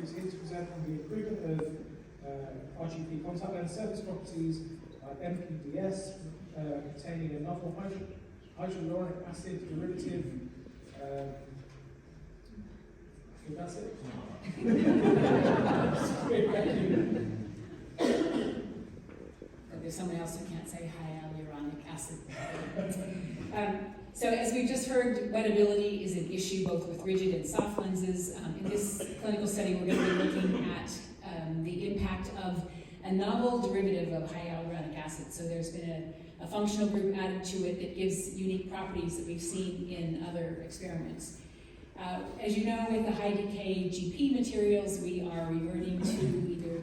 who's here to present on the improvement of RGP contact lens surface properties like MPDS, containing a novel hyaluronic acid derivative. I think that's it. Thank you. There's someone else who can't say hyaluronic acid. So as we've just heard, wettability is an issue both with rigid and soft lenses. In this clinical study, we're going to be looking at the impact of a novel derivative of hyaluronic acid. So there's been a functional group added to it that gives unique properties that we've seen in other experiments. As you know, with the high decay GP materials, we are reverting to either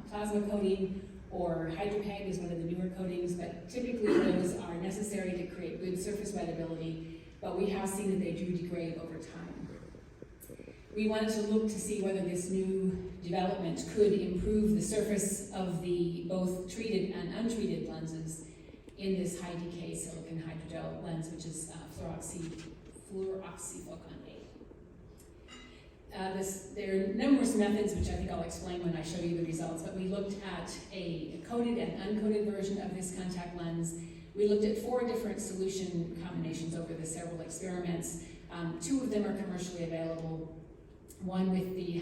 plasma coating or HydroPeg is one of the newer coatings, but typically those are necessary to create good surface wettability, but we have seen that they do degrade over time. We wanted to look to see whether this new development could improve the surface of the both treated and untreated lenses in this high decay silicon hydrogel lens, which is fluoroxyfocon 8. There are numerous methods, which I think I'll explain when I show you the results, but we looked at a coated and uncoated version of this contact lens. We looked at 4 different solution combinations over the several experiments. 2 of them are commercially available, one with the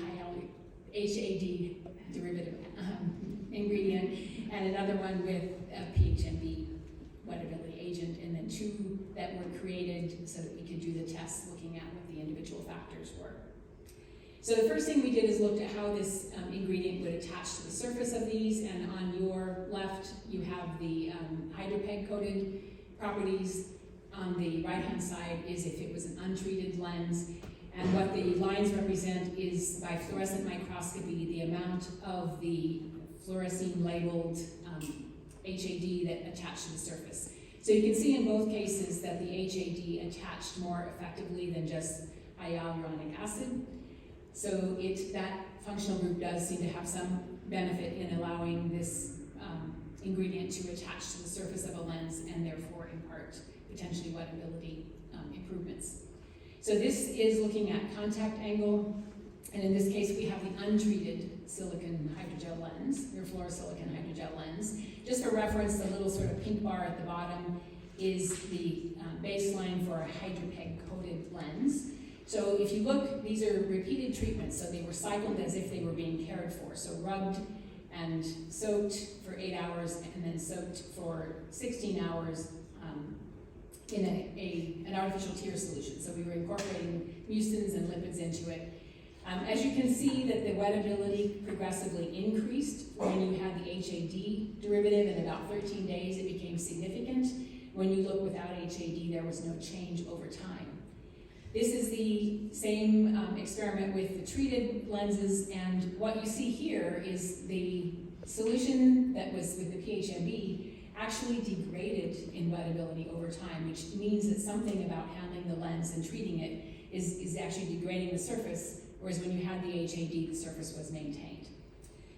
HAD derivative ingredient, and another one with a PHMB wettability agent, and then 2 that were created so that we could do the tests looking at what the individual factors were. So the first thing we did is looked at how this ingredient would attach to the surface of these, and on your left you have the HydroPeg coated properties. On the right hand side is if it was an untreated lens, and what the lines represent is by fluorescent microscopy the amount of the fluorescein labeled HAD that attached to the surface. So you can see in both cases that the HAD attached more effectively than just hyaluronic acid. So that functional group does seem to have some benefit in allowing this ingredient to attach to the surface of a lens and therefore impart potentially wettability improvements. So this is looking at contact angle, and in this case we have the untreated silicon hydrogel lens, your fluorosilicon hydrogel lens. Just for reference, the little sort of pink bar at the bottom is the baseline for a HydroPeg coated lens. So if you look, these are repeated treatments, so they were cycled as if they were being cared for. So rubbed and soaked for 8 hours, and then soaked for 16 hours in an artificial tear solution. So we were incorporating mucins and lipids into it. As you can see that the wettability progressively increased when you had the HAD derivative. In about 13 days it became significant. When you look without HAD, there was no change over time. This is the same experiment with the treated lenses, and what you see here is the solution that was with the PHMB actually degraded in wettability over time, which means that something about handling the lens and treating it is actually degrading the surface, whereas when you had the HAD, the surface was maintained.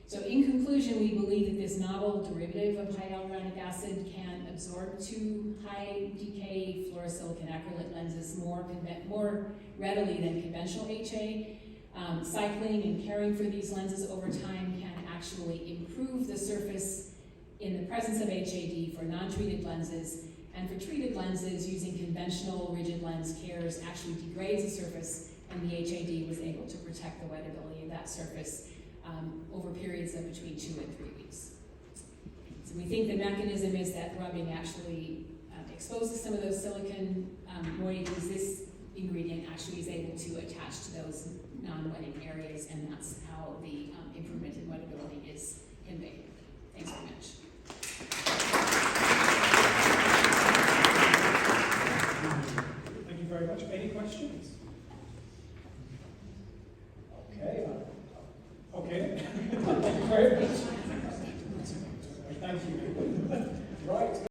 So in conclusion, we believe that this novel derivative of hyaluronic acid can absorb 2 high decay fluorosilicon acrylate lenses more readily than conventional HA. Cycling and caring for these lenses over time can actually improve the surface in the presence of HAD for non-treated lenses, and for treated lenses using conventional rigid lens cares actually degrades the surface, and the HAD was able to protect the wettability of that surface over periods of between 2 and 3 weeks. So we think the mechanism is that rubbing actually exposes some of those silicon moieties. This ingredient actually is able to attach to those non-wetting areas, and that's how the improvement in wettability is